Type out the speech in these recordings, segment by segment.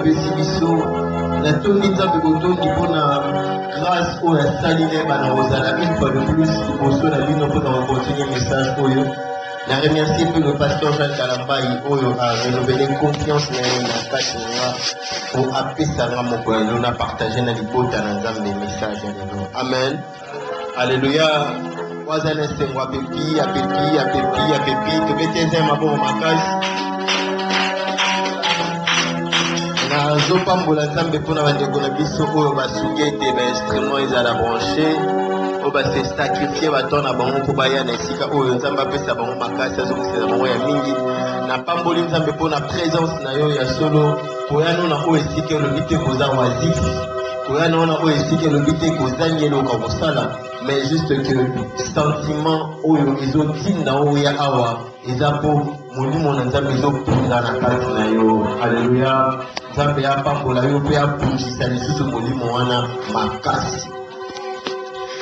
apesi biso na tondi nzambe botondi mpona grâce oyo asaline bana kozala une fois de plus liboso na bino mpona kocontinue message oyo. Na remercie mpe le pasteur Jacques Kalambai oyo a renouvelé confiance na ye na kati na nga po apesanga moko lelo na partage na libota na nzambe message ya lelo. Amen. Alléluia. Waza na esengo apepi tobeti eze mabongo makasi nazopambola nzambe mpona bandeko na biso oyo basuki ete bainstrument ezala branché oyo base sacrifie bato na bango mpo baya na esika oyo nzambe apesa bango makasi azokisela bango ya mingi. Napamboli nzambe mpona présence na yo ya solo koya nona oyo esika elobi te koza oisif, koya nona oyo esika elobi te kozangi eloka kosala, mais juste que sentiment oyo ezotinda oya awa eza mpo molimo na nzambe ezopunda na kati na yo. Alléluia. Nzambe apambola yo mpe apungisa lisusu molimo wana makasi.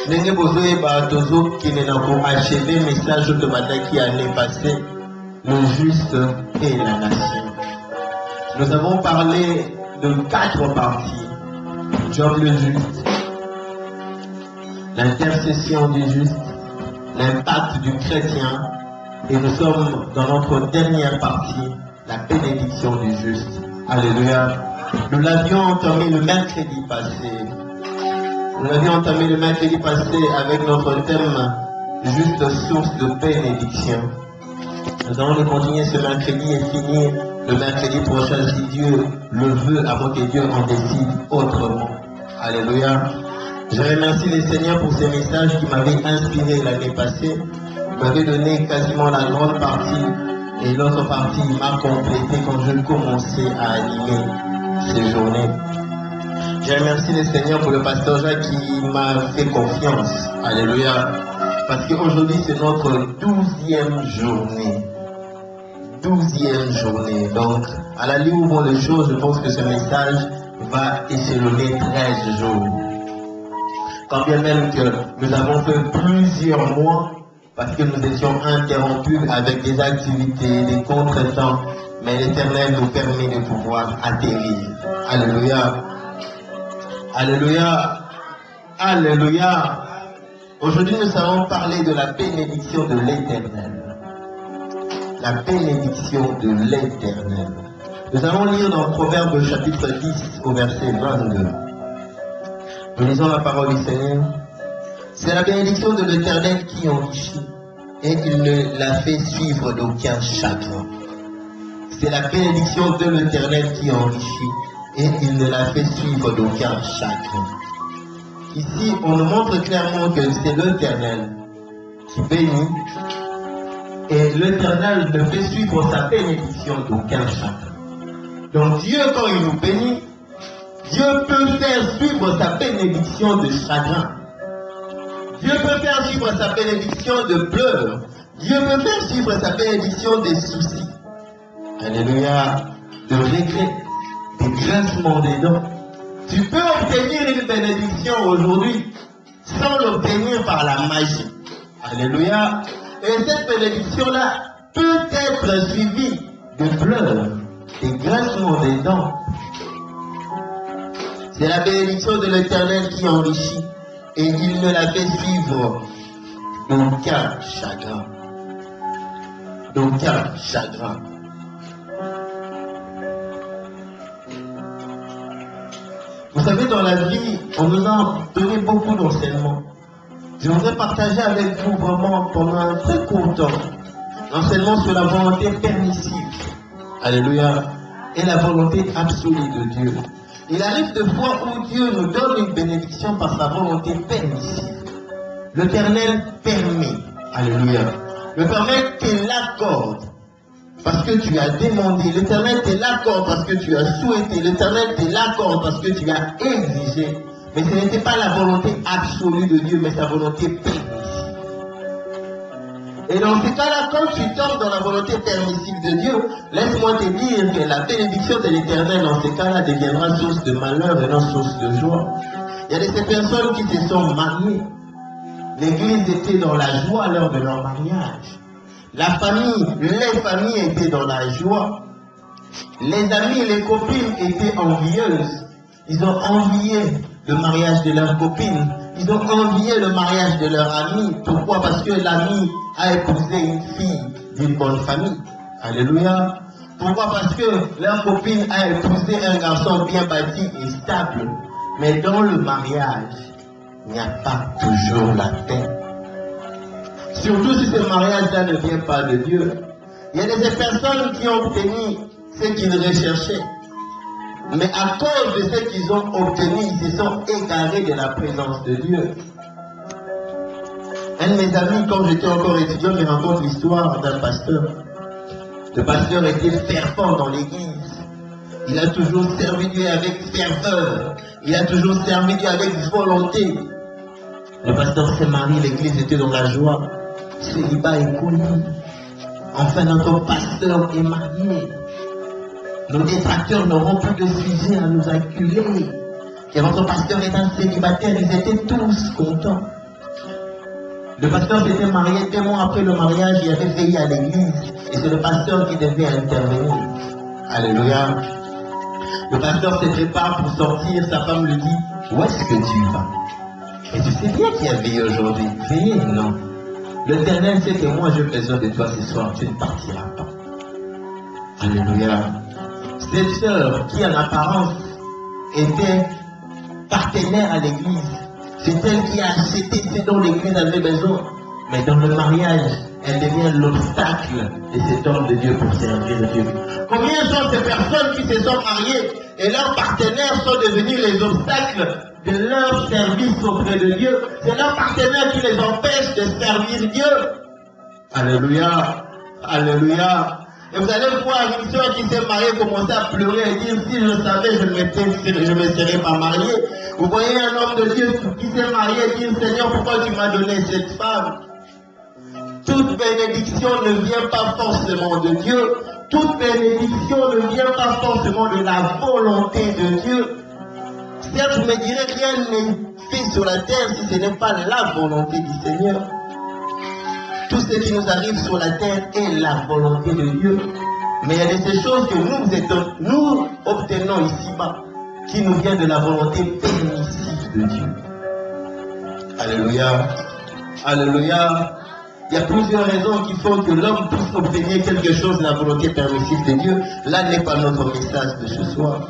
Ndenge bozoyeba tozokende na koacheve message oyo tobandaki année passée, le juste et la nation. Nous avons parlé de 4 parties. Job le juste, l'intercession du juste, l'impact du chrétien, et nous sommes dans notre dernière partie, la bénédiction du juste. Alléluia. Nous l'avions entamé le mercredi passé. Avec notre thème juste source de bénédiction. Nous allons le continuer ce mercredi et finir le mercredi prochain si Dieu le veut, avant que Dieu en décide autrement. Alléluia. Je remercie le Seigneur pour ces messages qui m'avaient inspiré l'année passée. Il m'avait donné quasiment la grande partie et l'autre partie m'a complété quand je commençais à animer ces journées. Je remercie le Seigneur pour le pasteur Jacques qui m'a fait confiance. Alléluia. Parce qu'aujourd'hui c'est notre 12e journée. 12e journée. Donc, à la ligne où vont les choses, je pense que ce message va échelonner 13 jours. Quand bien même que nous avons fait plusieurs mois, parce que nous étions interrompus avec des activités, des contretemps, mais l'Éternel nous permet de pouvoir atterrir. Alléluia. Alléluia. Alléluia. Aujourd'hui, nous allons parler de la bénédiction de l'Éternel. La bénédiction de l'Éternel. Nous allons lire dans Proverbe chapitre 10 au verset 22. Nous lisons la parole du Seigneur. C'est la bénédiction de l'Éternel qui enrichit et il ne la fait suivre d'aucun chagrin. C'est la bénédiction de l'Éternel qui enrichit et il ne la fait suivre d'aucun chagrin. Ici, on nous montre clairement que c'est l'Éternel qui bénit et l'Éternel ne fait suivre sa bénédiction d'aucun chagrin. Donc Dieu, quand il nous bénit, Dieu peut faire suivre sa bénédiction de chagrin. Dieu peut faire suivre sa bénédiction de pleurs. Dieu peut faire suivre sa bénédiction des soucis. Alléluia. De regrets, des grincements des dents. Tu peux obtenir une bénédiction aujourd'hui sans l'obtenir par la magie. Alléluia. Et cette bénédiction-là peut être suivie de pleurs, des grincements des dents. C'est la bénédiction de l'Éternel qui enrichit et il ne la fait suivre d'aucun chagrin. D'aucun chagrin. Vous savez, dans la vie, on nous a donné beaucoup d'enseignements. Je voudrais partager avec vous vraiment pendant un très court temps l'enseignement sur la volonté permissive. Alléluia. Et la volonté absolue de Dieu. Il arrive de fois où Dieu nous donne une bénédiction par sa volonté permissive. L'Éternel permet. Alléluia. L'Éternel te l'accorde parce que tu as demandé. L'Éternel te l'accorde parce que tu as souhaité. L'Éternel te l'accorde parce que tu as exigé. Mais ce n'était pas la volonté absolue de Dieu, mais sa volonté permissive. Et dans ce cas-là, quand tu tombes dans la volonté permissive de Dieu, laisse-moi te dire que la bénédiction de l'Éternel dans ces cas-là deviendra source de malheur et non source de joie. Il y a de ces personnes qui se sont mariées. L'église était dans la joie lors de leur mariage. La famille, les familles étaient dans la joie. Les amis et les copines étaient envieuses. Ils ont envié le mariage de leur copine. Ils ont envié le mariage de leur ami. Pourquoi? Parce que l'ami a épousé une fille d'une bonne famille. Alléluia. Pourquoi? Parce que leur copine a épousé un garçon bien bâti et stable. Mais dans le mariage, il n'y a pas toujours la paix. Surtout si ce mariage-là ne vient pas de Dieu. Il y a des personnes qui ont obtenu ce qu'ils recherchaient. Mais à cause de ce qu'ils ont obtenu, ils se sont égarés de la présence de Dieu. Un de mes amis, quand j'étais encore étudiant, me raconte l'histoire d'un pasteur. Le pasteur était fervent dans l'église. Il a toujours servi Dieu avec ferveur. Il a toujours servi Dieu avec volonté. Le pasteur s'est marié, l'église était dans la joie. Célibat est connu. Enfin, notre pasteur est marié. Nos détracteurs n'auront plus de sujet à nous acculer. Et votre pasteur est un célibataire, ils étaient tous contents. Le pasteur s'était marié 2 mois après le mariage, il avait veillé à l'église. Et c'est le pasteur qui devait intervenir. Alléluia. Le pasteur se prépare pour sortir, sa femme lui dit, où est-ce que tu vas? Et tu sais bien qui a veillé aujourd'hui. Veillé, non. L'Éternel sait que moi j'ai besoin de toi ce soir, tu ne partiras pas. Alléluia. Cette sœur qui en apparence était partenaire à l'église, c'est elle qui a acheté ce dont l'église avait besoin. Mais dans le mariage, elle devient l'obstacle de cet homme de Dieu pour servir Dieu. Combien sont ces personnes qui se sont mariées et leurs partenaires sont devenus les obstacles de leur service auprès de Dieu? C'est leurs partenaires qui les empêchent de servir Dieu. Alléluia. Alléluia. Et vous allez voir une soeur qui s'est mariée commencer à pleurer et dire, si je savais, je ne me serais pas mariée. Vous voyez un homme de Dieu qui s'est marié et dire, Seigneur, pourquoi tu m'as donné cette femme? Toute bénédiction ne vient pas forcément de Dieu. Toute bénédiction ne vient pas forcément de la volonté de Dieu. Certes, je me dirais, rien n'est fait sur la terre si ce n'est pas la volonté du Seigneur. Tout ce qui nous arrive sur la terre est la volonté de Dieu. Mais il y a de ces choses que nous obtenons ici-bas, qui nous viennent de la volonté permissive de Dieu. Alléluia. Alléluia. Il y a plusieurs raisons qui font que l'homme puisse obtenir quelque chose de la volonté permissive de Dieu. Là n'est pas notre message de ce soir.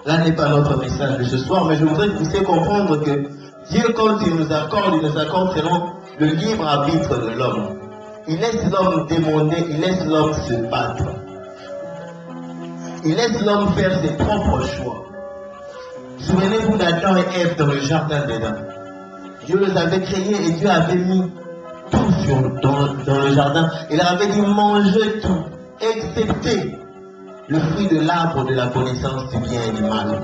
Là n'est pas notre message de ce soir, mais je voudrais que vous puissiez comprendre que Dieu, quand il nous accorde selon le libre arbitre de l'homme. Il laisse l'homme démonder, il laisse l'homme se battre. Il laisse l'homme faire ses propres choix. Souvenez-vous d'Adam et Ève dans le jardin d'Éden. Dieu les avait créés et Dieu avait mis tout dans le jardin. Il leur avait dit mangez tout, excepté le fruit de l'arbre de la connaissance du bien et du mal.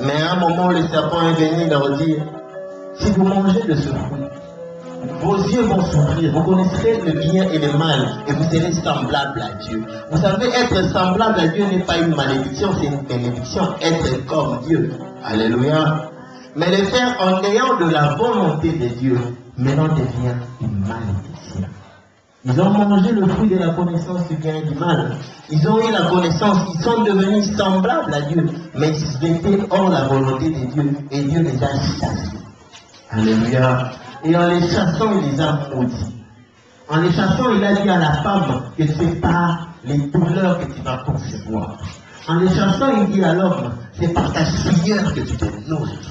Mais à un moment, le serpent est venu leur dire, si vous mangez de ce fruit, vos yeux vont s'ouvrir, vous connaîtrez le bien et le mal, et vous serez semblables à Dieu. Vous savez, être semblable à Dieu n'est pas une malédiction, c'est une bénédiction. Être comme Dieu. Alléluia. Mais le faire en ayant de la volonté de Dieu, maintenant devient une malédiction. Ils ont mangé le fruit de la connaissance du bien et du mal. Ils ont eu la connaissance, ils sont devenus semblables à Dieu, mais ils étaient hors la volonté de Dieu, et Dieu les a chassés. Alléluia. Et en les chassant, il les a maudits. En les chassant, il a dit à la femme que ce n'est pas les douleurs que tu vas concevoir. En les chassant, il dit à l'homme, c'est par ta sueur que tu te nourris.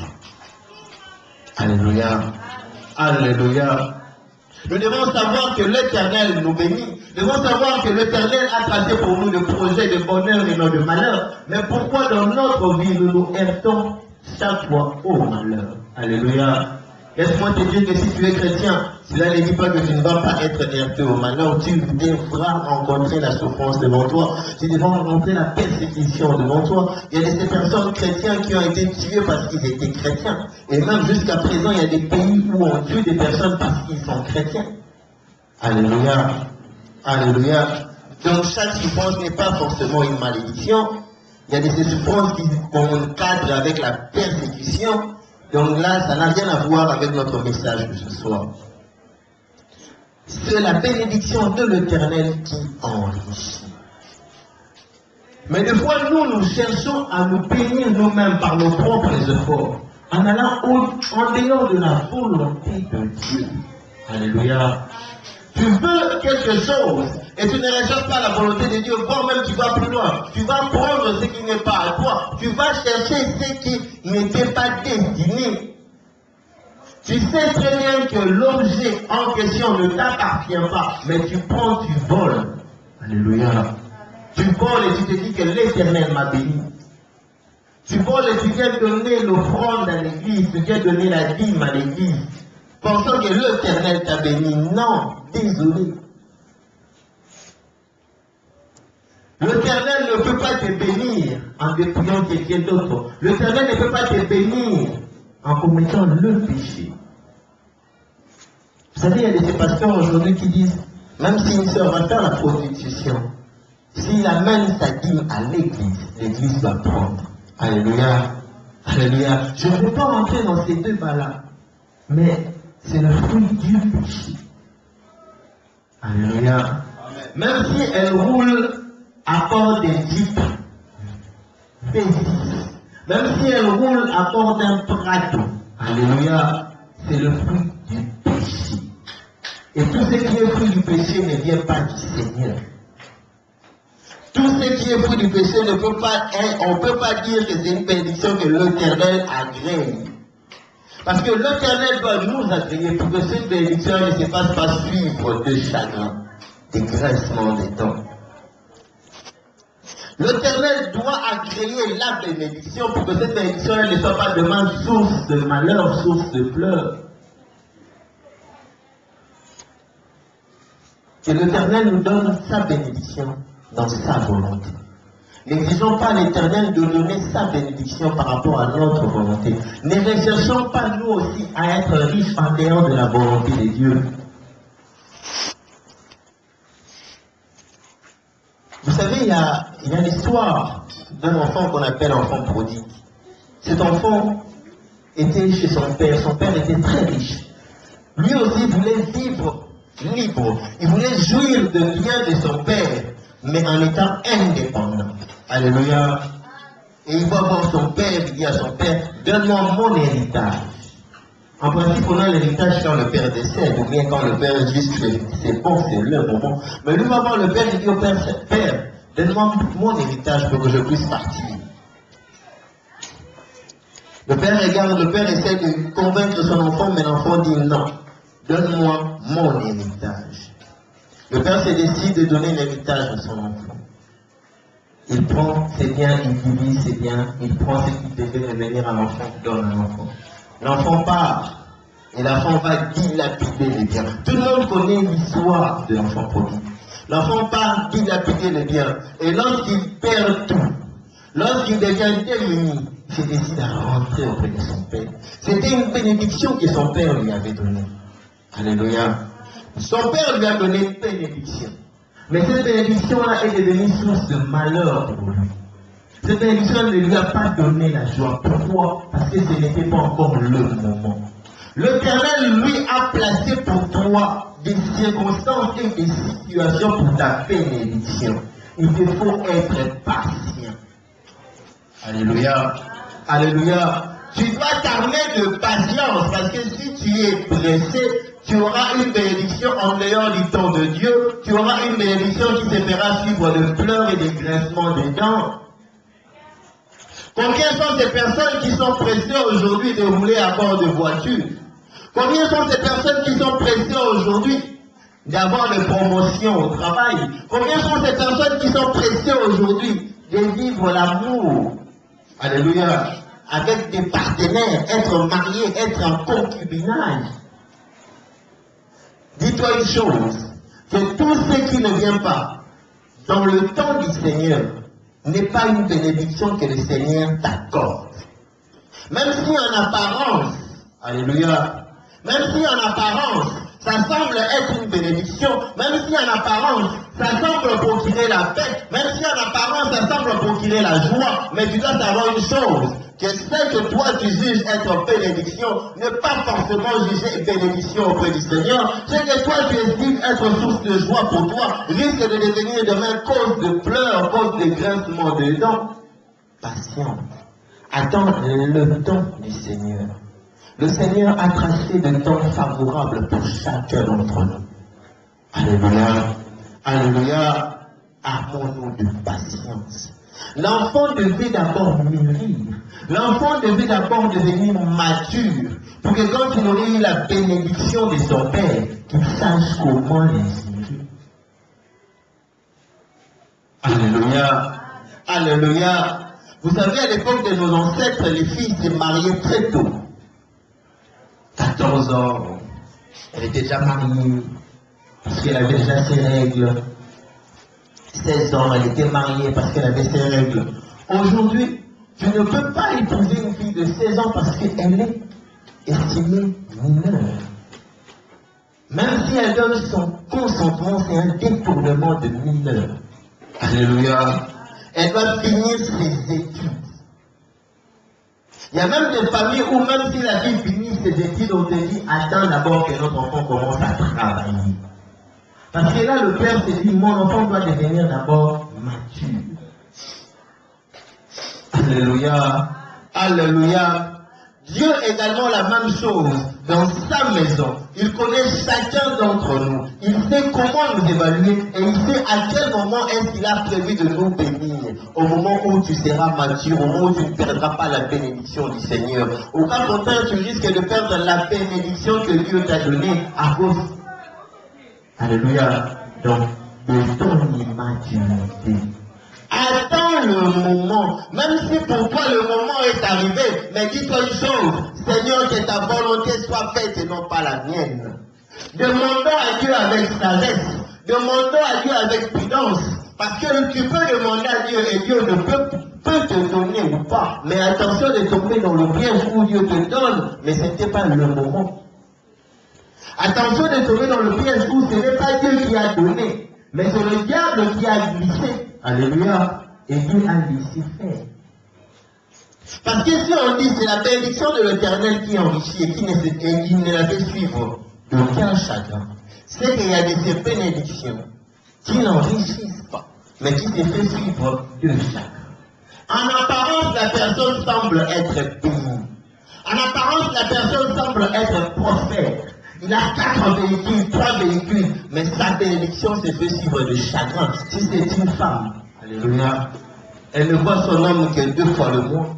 Alléluia. Alléluia. Nous devons savoir que l'Éternel nous bénit. Nous devons savoir que l'Éternel a tracé pour nous le projet de bonheur et non de malheur. Mais pourquoi dans notre vie nous nous heurtons chaque fois au malheur? Alléluia. Laisse-moi te dire que si tu es chrétien, cela ne dit pas que tu ne vas pas être heurté au malheur. Tu devras rencontrer la souffrance devant toi. Tu devras rencontrer la persécution devant toi. Il y a des personnes chrétiennes qui ont été tuées parce qu'ils étaient chrétiens. Et même jusqu'à présent, il y a des pays où on tue des personnes parce qu'ils sont chrétiens. Alléluia. Alléluia. Donc chaque souffrance n'est pas forcément une malédiction. Il y a des souffrances qui cadrent avec la persécution. Donc là, ça n'a rien à voir avec notre message de ce soir. c'est la bénédiction de l'Éternel qui enrichit. Mais des fois, nous cherchons à nous bénir nous-mêmes par nos propres efforts, en allant en dehors de la volonté de Dieu. Alléluia. Tu veux quelque chose et tu ne recherches pas la volonté de Dieu, voire même tu vas plus loin. Tu vas prendre ce qui n'est pas à toi. Tu vas chercher ce qui n'était pas destiné. Tu sais très bien que l'objet en question ne t'appartient pas, mais tu prends, tu voles. Alléluia. Tu voles et tu te dis que l'Éternel m'a béni. Tu voles et tu viens donner l'offrande à l'église, tu viens donner la dîme à l'église, pensant que l'Éternel t'a béni. Non, désolé. L'Éternel ne peut pas te bénir en dépouillant quelqu'un d'autre. L'Éternel ne peut pas te bénir en commettant le péché. Vous savez, il y a des pasteurs aujourd'hui qui disent, même si une sœur va faire la prostitution, s'il amène sa dîme à l'église, l'église va prendre. Alléluia. Alléluia. Je ne veux pas rentrer dans ces deux bas-là, mais c'est le fruit du péché. Alléluia. Même si elle roule à bord des jeeps, même si elle roule à bord d'un Prado, alléluia, c'est le fruit du péché. Et tout ce qui est fruit du péché ne vient pas du Seigneur. Tout ce qui est fruit du péché ne peut pas être, on ne peut pas dire que c'est une bénédiction que l'Éternel agrée. Parce que l'Éternel doit nous agréer pour que cette bénédiction ne se fasse pas suivre de chagrin, des graissements des dents. L'Éternel doit agréer la bénédiction pour que cette bénédiction ne soit pas demain source de malheur, source de pleurs. Que l'Éternel nous donne sa bénédiction dans sa volonté. N'exigeons pas l'Éternel de donner sa bénédiction par rapport à notre volonté. Ne recherchons pas nous aussi à être riches en dehors de la volonté de Dieu. Vous savez, il y a l'histoire d'un enfant qu'on appelle enfant prodigue. Cet enfant était chez son père. Son père était très riche. Lui aussi voulait vivre libre. Il voulait jouir de bien de son père, mais en étant indépendant. Alléluia. Et il va voir son père, il dit à son père, donne-moi mon héritage. En principe, on a l'héritage quand le père décède, ou bien quand le père dit c'est bon, c'est le moment. Mais lui va voir le père, il dit au père, père, donne-moi mon héritage pour que je puisse partir. Le père regarde, le père essaie de convaincre son enfant, mais l'enfant dit non, donne-moi mon héritage. Le père se décide de donner l'héritage à son enfant. Il prend ses biens, il divise ses biens, il prend ce qui devait revenir à l'enfant, il donne à l'enfant. L'enfant part, et l'enfant va dilapider les biens. Tout le monde connaît l'histoire de l'enfant prodigue. L'enfant part dilapider les biens, et lorsqu'il perd tout, lorsqu'il devient démuni, il se décide à rentrer auprès de son père. C'était une bénédiction que son père lui avait donnée. Alléluia. Son père lui a donné une bénédiction. Mais cette bénédiction-là est devenue source de malheur pour lui. Cette bénédiction ne lui a pas donné la joie. Pourquoi? Parce que ce n'était pas encore le moment. L'Éternel lui a placé pour toi des circonstances et des situations pour ta bénédiction. Il te faut être patient. Alléluia. Alléluia. Tu dois t'armer de patience parce que si tu es pressé, tu auras une bénédiction en dehors du temps de Dieu. Tu auras une bénédiction qui te fera suivre de pleurs et des grincements des dents. Combien sont ces personnes qui sont pressées aujourd'hui de rouler à bord de voitures? Combien sont ces personnes qui sont pressées aujourd'hui d'avoir des promotions au travail? Combien sont ces personnes qui sont pressées aujourd'hui de vivre l'amour? Alléluia. Avec des partenaires, être marié, être en concubinage. Dis-toi une chose, que tout ce qui ne vient pas dans le temps du Seigneur n'est pas une bénédiction que le Seigneur t'accorde. Même si en apparence, alléluia, même si en apparence, ça semble être une bénédiction, même si en apparence, ça semble procurer la paix, même si en apparence, ça semble procurer la joie, mais tu dois savoir une chose, que ce que toi tu juges être bénédiction, n'est pas forcément jugé bénédiction auprès du Seigneur. Ce que toi tu estimes être source de joie pour toi, risque de devenir demain cause de pleurs, cause de grincements de dents. Patience. Attends le temps du Seigneur. Le Seigneur a tracé des temps favorables pour chacun d'entre nous. Alléluia. Alléluia. Armons-nous de patience. L'enfant devait d'abord mûrir. L'enfant devait d'abord devenir mature pour que quand il aurait eu la bénédiction de son père, qu'il sache comment l'inspirer. Alléluia. Alléluia. Vous savez, à l'époque de nos ancêtres, les filles se mariaient très tôt. 14 ans, elle était déjà mariée, parce qu'elle avait déjà ses règles. 16 ans, elle était mariée parce qu'elle avait ses règles. Aujourd'hui, tu ne peux pas épouser une fille de 16 ans parce qu'elle est estimée mineure. Même si elle donne son consentement, c'est un détournement de mineur. Alléluia. Elle doit finir ses études. Il y a même des familles où même si la fille finit ses études, on te dit attends d'abord que notre enfant commence à travailler. Parce que là, le père se dit mon enfant doit devenir d'abord mature. Alléluia. Alléluia. Dieu également la même chose dans sa maison. Il connaît chacun d'entre nous. Il sait comment nous évaluer et il sait à quel moment est-ce qu'il a prévu de nous bénir. Au moment où tu seras mature, au moment où tu ne perdras pas la bénédiction du Seigneur. Au cas contraire, tu risques de perdre la bénédiction que Dieu t'a donnée à cause. Alléluia. Donc, de ton immaturité. Attends le moment, même si pour toi le moment est arrivé, mais dis-toi une chose, Seigneur, que ta volonté soit faite et non pas la mienne. Demandons à Dieu avec sagesse, demandons à Dieu avec prudence, parce que tu peux demander à Dieu et Dieu ne peut te donner ou pas, mais attention de tomber dans le piège où Dieu te donne, mais ce n'était pas le moment. Attention de tomber dans le piège où ce n'est pas Dieu qui a donné, mais c'est le diable qui a glissé. Alléluia. Et Dieu a laissé faire. Parce que si on dit c'est la bénédiction de l'Éternel qui enrichit et qui ne la fait suivre d'aucun chagrin, c'est qu'il y a des bénédictions qui n'enrichissent pas, mais qui se fait suivre de chagrin. En apparence, la personne semble être bénie. En apparence, la personne semble être prospère. Il a 4 véhicules, 3 véhicules, mais sa bénédiction se fait suivre de chagrin. Si c'est une femme, alléluia, elle ne voit son homme que 2 fois le mois.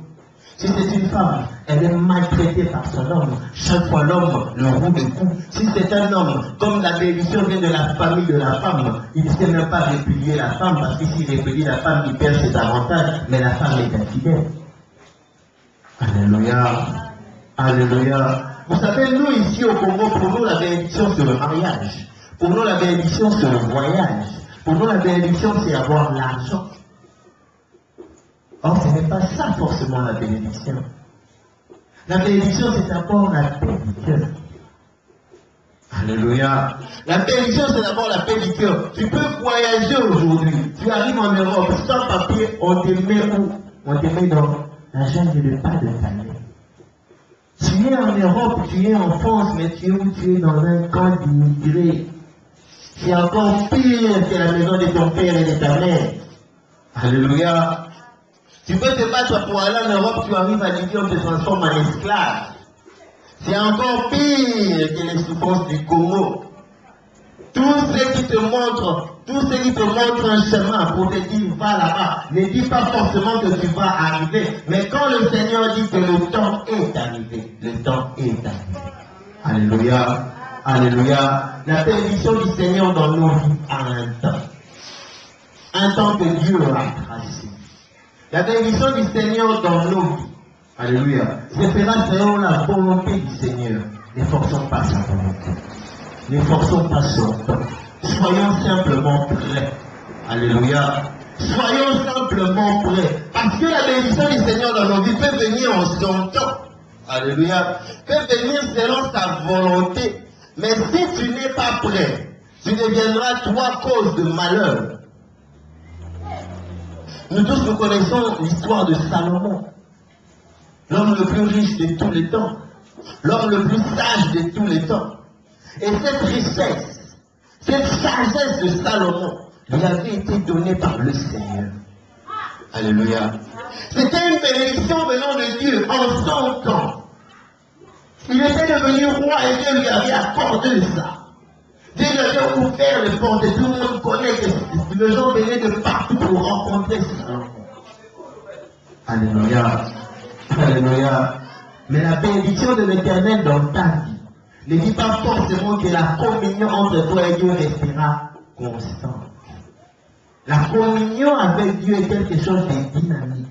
Si c'est une femme, elle est maltraitée par son homme. Chaque fois l'homme le roue de cou. Si c'est un homme, comme la bénédiction vient de la famille de la femme, il ne sait même pas répudier la femme, parce que s'il répudie la femme, il perd ses avantages, mais la femme est infidèle. Alléluia. Alléluia. Vous savez, nous ici au Congo, pour nous la bénédiction c'est le mariage. Pour nous la bénédiction c'est le voyage. Pour nous la bénédiction c'est avoir l'argent. Or ce n'est pas ça forcément la bénédiction. La bénédiction c'est d'abord la paix du cœur. Alléluia. La bénédiction c'est d'abord la paix du cœur. Tu peux voyager aujourd'hui. Tu arrives en Europe sans papier, on te met où? On te met dans la jungle de pas de famille. Tu es en Europe, tu es en France, mais tu es où? Tu es dans un camp d'immigrés. C'est encore pire que la maison de ton père et de ta mère. Alléluia. Tu peux te battre pour aller en Europe, tu arrives à Libye, on te transforme en esclave. C'est encore pire que les souffrances du Congo. Tous ceux qui te montrent un chemin pour te dire va là-bas, ne dis pas forcément que tu vas arriver. Mais quand le Seigneur dit que le temps est arrivé, le temps est arrivé. Alléluia. Alléluia. La bénédiction du Seigneur dans nos vies a un temps. Un temps que Dieu a tracé. La bénédiction du Seigneur dans nos vies. Alléluia. Se fera selon la volonté du Seigneur. Ne forçons pas sa volonté. Ne forçons pas son temps. Soyons simplement prêts. Alléluia. Soyons simplement prêts. Parce que la bénédiction du Seigneur dans nos vies peut venir en son temps. Alléluia. Peut venir selon sa volonté. Mais si tu n'es pas prêt, tu deviendras toi cause de malheur. Nous tous nous connaissons l'histoire de Salomon, l'homme le plus riche de tous les temps, l'homme le plus sage de tous les temps. Et cette richesse, cette sagesse de Salomon lui avait été donnée par le Seigneur. Alléluia. C'était une bénédiction venant de Dieu en son temps. Il était devenu roi et Dieu lui avait accordé ça. Dieu lui avait ouvert les portes et tout le monde connaît que les gens venaient de partout pour rencontrer Salomon. Alléluia. Alléluia. Mais la bénédiction de l'Éternel dans ta vie ne dit pas forcément que la communion entre toi et Dieu restera constante. La communion avec Dieu est quelque chose de dynamique.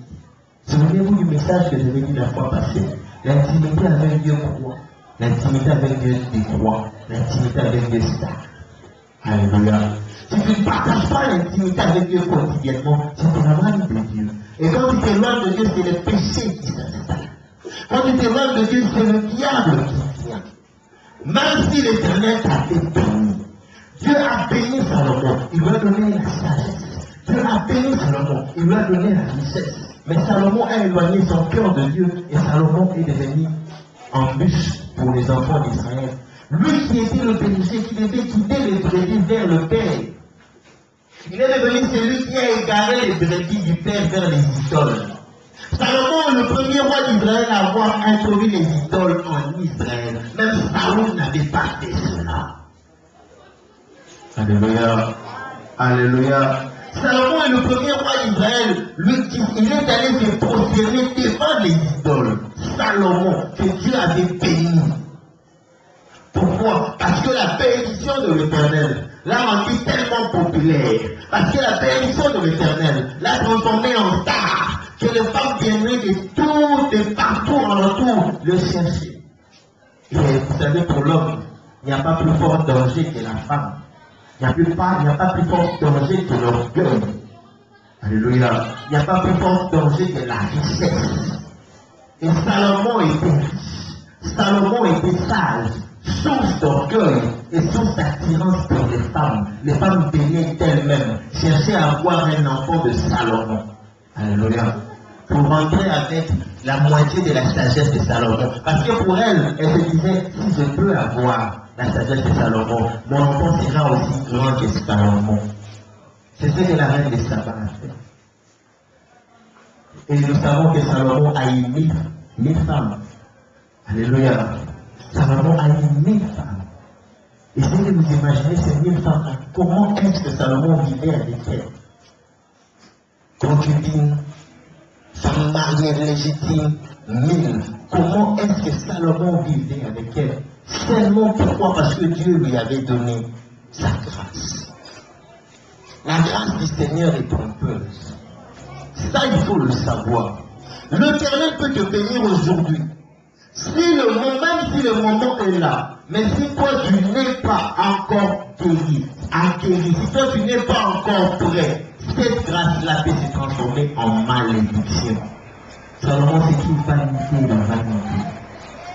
Souvenez-vous du message que j'avais dit la fois passée. L'intimité avec Dieu croît. L'intimité avec Dieu décroît. L'intimité avec Dieu stagne. Alléluia. Si tu ne partages pas l'intimité avec Dieu quotidiennement, tu t'éloignes de Dieu. Et quand tu t'éloignes de Dieu, c'est le péché qui s'installe. Quand tu t'éloignes de Dieu, c'est le diable qui vient. Même si l'Éternel t'a béni, Dieu a béni Salomon, il lui a donné la sagesse. Dieu a béni Salomon, il lui a donné la richesse. Mais Salomon a éloigné son cœur de Dieu et Salomon est devenu embûche pour les enfants d'Israël. Lui qui était le péché, qui devait guider les brebis vers le Père. Il est devenu celui qui a égaré les brebis du Père vers les idoles. Salomon, le premier roi d'Israël à avoir introduit les idoles en Israël. Même Saoul n'avait pas fait cela. Alléluia. Alléluia. Salomon est le premier roi d'Israël. Il est allé se prosterner devant les idoles. Salomon, que Dieu avait béni. Pourquoi? Parce que la bénédiction de l'Éternel l'a rendu tellement populaire. Parce que la bénédiction de l'Éternel l'a transformé en star. Que les femmes viendraient de partout en retour le chercher. Et vous savez, pour l'homme, il n'y a pas plus fort danger que la femme. Il n'y a pas plus fort danger que l'orgueil. Alléluia. Il n'y a pas plus fort danger que la richesse. Et Salomon était riche. Salomon était sage. Source d'orgueil et source d'attirance pour les femmes. Les femmes venaient d'elles-mêmes chercher à avoir un enfant de Salomon. Alléluia. Pour rentrer avec la moitié de la sagesse de Salomon. Parce que pour elle, elle se disait, si je peux avoir la sagesse de Salomon, mon enfant sera aussi grand que Salomon. C'est ce que la reine de Saba a fait. Et nous savons que Salomon a eu 1000 femmes. Alléluia. Salomon a eu 1000 femmes. Essayez de vous imaginer ces 1000 femmes. Comment est-ce que Salomon vivait avec elles? Concubine, femme mariée légitime, 1000. Comment est-ce que Salomon vivait avec elle? Seulement pourquoi? Parce que Dieu lui avait donné sa grâce. La grâce du Seigneur est trompeuse. Ça, il faut le savoir. L'Éternel peut te bénir aujourd'hui. Même si le moment est là, mais si toi tu n'es pas encore guéri, si toi tu n'es pas encore prêt, cette grâce-là peut se transformer en malédiction. Salomon, c'est une vanité de vanité.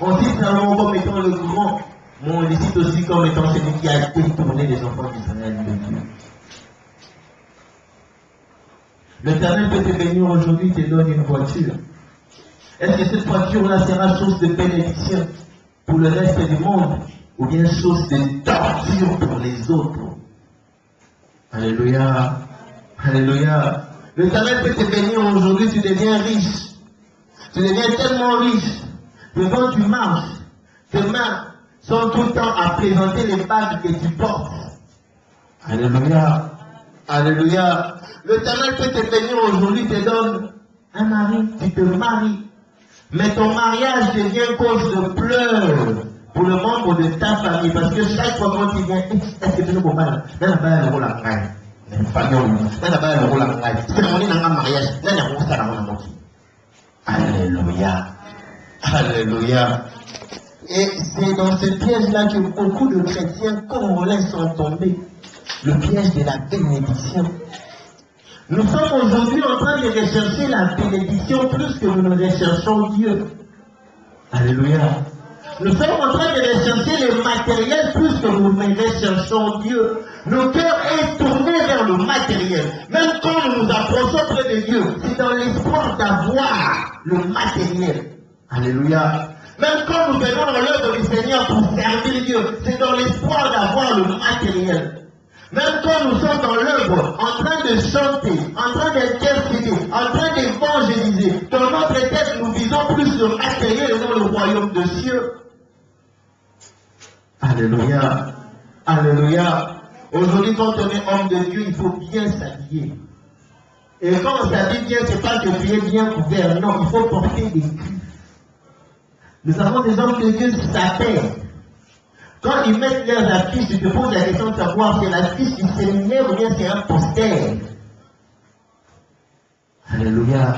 On dit Salomon comme étant le grand, mais on le cite aussi comme étant celui qui a détourné les enfants d'Israël de Dieu. L'Éternel peut te bénir aujourd'hui, te donne une voiture. Est-ce que cette voiture-là sera source de bénédiction pour le reste du monde ou bien source de torture pour les autres? Alléluia. Alléluia. L'Éternel peut te bénir aujourd'hui, tu deviens riche. Tu deviens tellement riche que quand tu marches, tes mains sont tout le temps à présenter les bagues que tu portes. Alléluia. Alléluia. L'Éternel peut te bénir aujourd'hui, te donne un mari, tu te maries. Mais ton mariage devient cause de pleurs pour le membre de ta famille. Parce que chaque fois quand il vient, est-ce que tu nous comprends? Dans la balle, le rôle à gagne. Dans la balle, le rôle à gagne. C'est le moment d'un mariage. Dans la rôle, ça la rôle à Alléluia. Alléluia. Et c'est dans ce piège-là que beaucoup de chrétiens congolais sont tombés. Le piège de la bénédiction. Nous sommes aujourd'hui en train de rechercher la bénédiction plus que nous ne recherchons Dieu. Alléluia. Nous sommes en train de rechercher le matériel plus que nous ne recherchons Dieu. Nos cœurs est tourné vers le matériel. Même quand nous nous approchons près de Dieu, c'est dans l'espoir d'avoir le matériel. Alléluia. Même quand nous venons dans l'œuvre du Seigneur pour servir Dieu, c'est dans l'espoir d'avoir le matériel. Même quand nous sommes dans l'œuvre, en train de chanter, en train d'intercéder, en train d'évangéliser, dans notre tête, nous visons plus le matériel et non le royaume de cieux. Alléluia. Alléluia. Aujourd'hui, quand on est homme de Dieu, il faut bien s'habiller. Et quand on s'habille bien, ce n'est pas que tu es bien couvert. Non, il faut porter des culs. Nous avons des hommes de Dieu qui s'appellent. Quand ils mettent leurs affiches, tu te poses la question de savoir si c'est l'affiche du séminaire ou bien c'est un poster. Alléluia.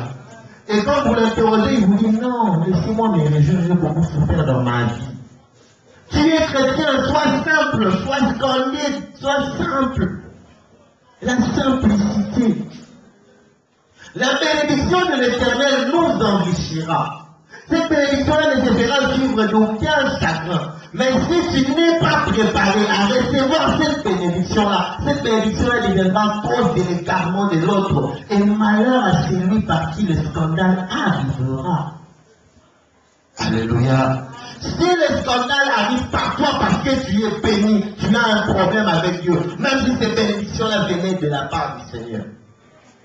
Et quand vous l'interrogez, il vous dit non, laissez-moi mes régions, j'ai beaucoup souffert dans ma vie. Tu es chrétien, sois simple, sois scandé, sois simple. La simplicité. La bénédiction de l'Éternel nous enrichira. Cette bénédiction-là ne se fera suivre d'aucun chagrin. Mais si tu n'es pas préparé à recevoir cette bénédiction-là deviendra cause de l'égarement de l'autre. Et malheur à celui par qui le scandale arrivera. Alléluia. Si le scandale arrive par toi parce que tu es béni, tu as un problème avec Dieu. Même si cette bénédiction-là venait de la part du Seigneur.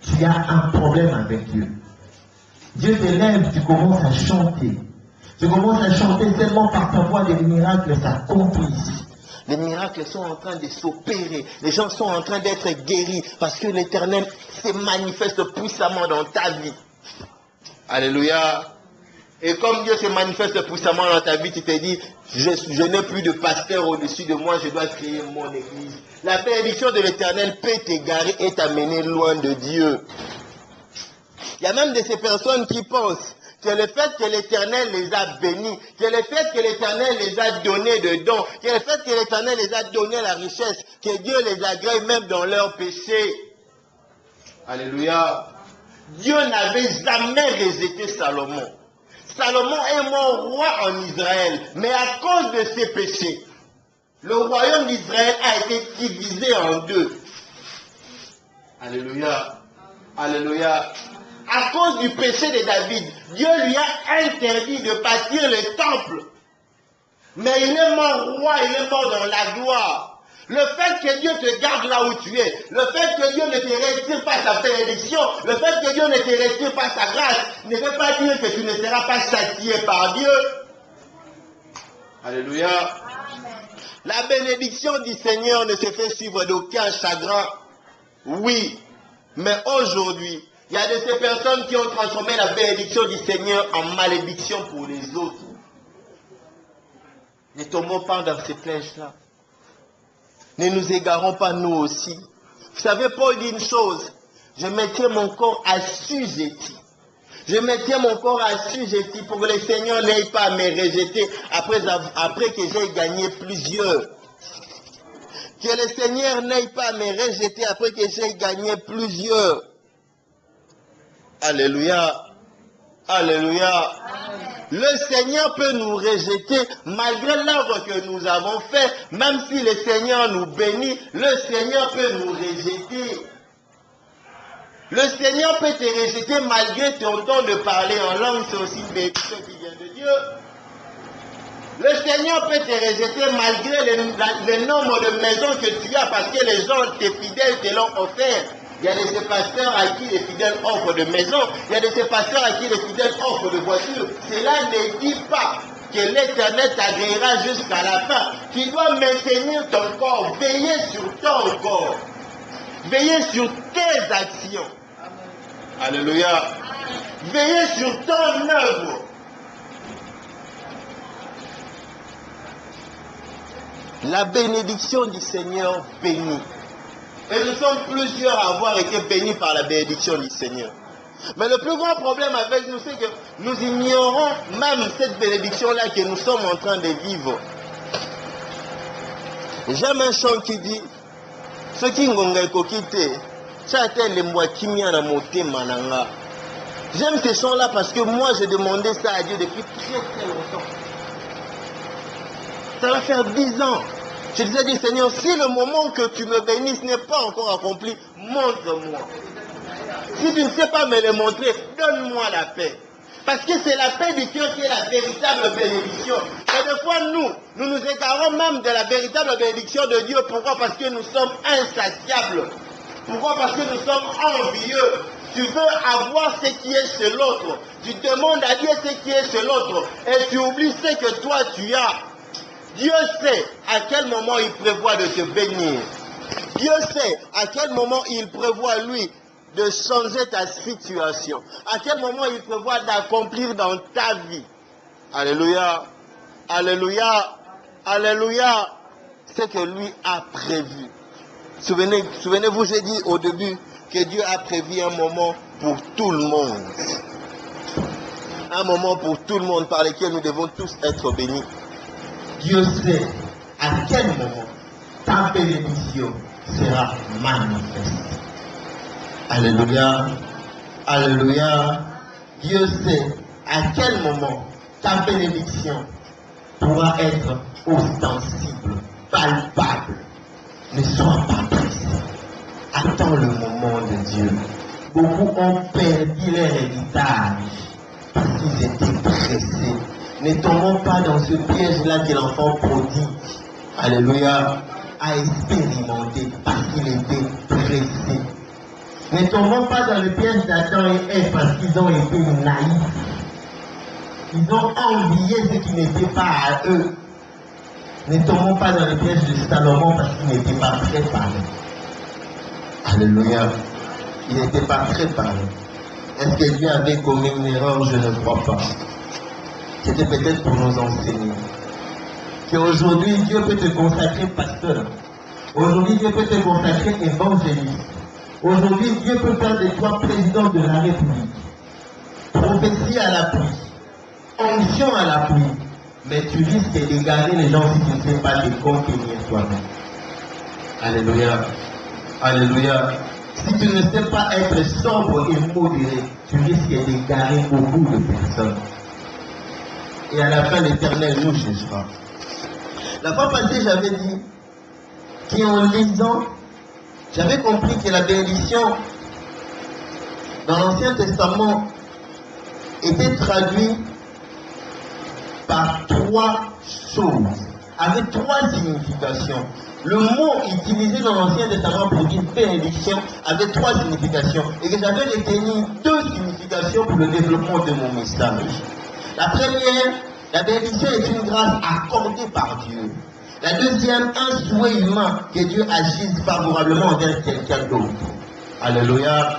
Tu as un problème avec Dieu. Dieu te lève, tu commences à chanter. Tu commences à chanter tellement par ta voix, des miracles s'accomplissent. Les miracles sont en train de s'opérer. Les gens sont en train d'être guéris parce que l'Éternel se manifeste puissamment dans ta vie. Alléluia. Et comme Dieu se manifeste puissamment dans ta vie, tu te dis, je n'ai plus de pasteur au-dessus de moi, je dois créer mon église. La bénédiction de l'Éternel peut t'égarer et t'amener loin de Dieu. Il y a même de ces personnes qui pensent que le fait que l'Éternel les a bénis, que le fait que l'Éternel les a donné de dons, que le fait que l'Éternel les a donné la richesse, que Dieu les agrée même dans leurs péchés. Alléluia. Dieu n'avait jamais rejeté Salomon. Salomon est mort roi en Israël, mais à cause de ses péchés, le royaume d'Israël a été divisé en deux. Alléluia. Alléluia. À cause du péché de David, Dieu lui a interdit de bâtir le temple. Mais il est mort roi, il est mort dans la gloire. Le fait que Dieu te garde là où tu es, le fait que Dieu ne te retire pas sa bénédiction, le fait que Dieu ne te retire pas sa grâce, ne veut pas dire que tu ne seras pas châtié par Dieu. Alléluia. Amen. La bénédiction du Seigneur ne se fait suivre d'aucun chagrin. Oui, mais aujourd'hui, il y a de ces personnes qui ont transformé la bénédiction du Seigneur en malédiction pour les autres. Ne tombons pas dans ces pièges-là. Ne nous égarons pas nous aussi. Vous savez, Paul dit une chose. Je me tiens mon corps assujetti. Je me tiens mon corps assujetti pour que le Seigneur n'aille pas à me rejeter après que j'ai gagné plusieurs. Que le Seigneur n'aille pas à me rejeter après que j'ai gagné plusieurs. Alléluia. Alléluia. Le Seigneur peut nous rejeter malgré l'œuvre que nous avons fait. Même si le Seigneur nous bénit, le Seigneur peut nous rejeter. Le Seigneur peut te rejeter malgré ton don de parler en langue. C'est aussi une bénédiction qui vient de Dieu. Le Seigneur peut te rejeter malgré le nombre de maisons que tu as parce que les gens, tes fidèles, te l'ont offert. Il y a de ces pasteurs à qui les fidèles offrent de maisons. Il y a de ces pasteurs à qui les fidèles offrent de voitures. Cela ne dit pas que l'Éternel t'agréera jusqu'à la fin. Tu dois maintenir ton corps, veiller sur ton corps. Veiller sur tes actions. Alléluia. Veiller sur ton œuvre. La bénédiction du Seigneur bénit. Et nous sommes plusieurs à avoir été bénis par la bénédiction du Seigneur. Mais le plus grand problème avec nous, c'est que nous ignorons même cette bénédiction-là que nous sommes en train de vivre. J'aime un chant qui dit « Ce qui ngonga kokite, chate le mwa kimia na mote mananga ». J'aime ces chants-là parce que moi, j'ai demandé ça à Dieu depuis très très longtemps. Ça va faire 10 ans. Je disais, dit, Seigneur, si le moment que tu me bénisses n'est pas encore accompli, montre-moi. Si tu ne sais pas me le montrer, donne-moi la paix. Parce que c'est la paix du cœur qui est la véritable bénédiction. Et des fois, nous nous écartons même de la véritable bénédiction de Dieu. Pourquoi? Parce que nous sommes insatiables. Pourquoi? Parce que nous sommes envieux. Tu veux avoir ce qui est chez l'autre. Tu demandes à Dieu ce qui est chez l'autre. Et tu oublies ce que toi tu as. Dieu sait à quel moment il prévoit de te bénir. Dieu sait à quel moment il prévoit, lui, de changer ta situation. À quel moment il prévoit d'accomplir dans ta vie. Alléluia. Alléluia. Alléluia. C'est que lui a prévu. Souvenez-vous, j'ai dit au début que Dieu a prévu un moment pour tout le monde. Un moment pour tout le monde par lequel nous devons tous être bénis. Dieu sait à quel moment ta bénédiction sera manifeste. Alléluia. Alléluia. Dieu sait à quel moment ta bénédiction pourra être ostensible, palpable. Ne sois pas pressé. Attends le moment de Dieu. Beaucoup ont perdu leur héritage parce qu'ils étaient pressés. Ne tombons pas dans ce piège-là que l'enfant prodigue. Alléluia. A expérimenté parce qu'il était pressé. Ne tombons pas dans le piège d'Adam et Ève parce qu'ils ont été naïfs. Ils ont envié ce qui n'était pas à eux. Ne tombons pas dans le piège de Salomon parce qu'il n'était pas préparé. Alléluia. Il n'était pas préparé. Est-ce que Dieu avait commis une erreur? Je ne crois pas. C'était peut-être pour nous enseigner. Qu'aujourd'hui, Dieu peut te consacrer pasteur. Aujourd'hui, Dieu peut te consacrer évangéliste. Aujourd'hui, Dieu peut faire de toi président de la République. Prophétie à l'appui. Onction à l'appui. Mais tu risques d'égarer les gens si tu ne sais pas te contenir toi-même. Alléluia. Alléluia. Si tu ne sais pas être sobre et modéré, tu risques d'égarer beaucoup de personnes. Et à la fin, l'Éternel nous jugera. La fois passée, j'avais dit qu'en lisant, j'avais compris que la bénédiction dans l'Ancien Testament était traduite par 3 choses, avec 3 significations. Le mot utilisé dans l'Ancien Testament pour dire bénédiction avait 3 significations et que j'avais retenu 2 significations pour le développement de mon message. La première, la bénédiction est une grâce accordée par Dieu. La deuxième, un souhait humain que Dieu agisse favorablement envers quelqu'un d'autre. Alléluia.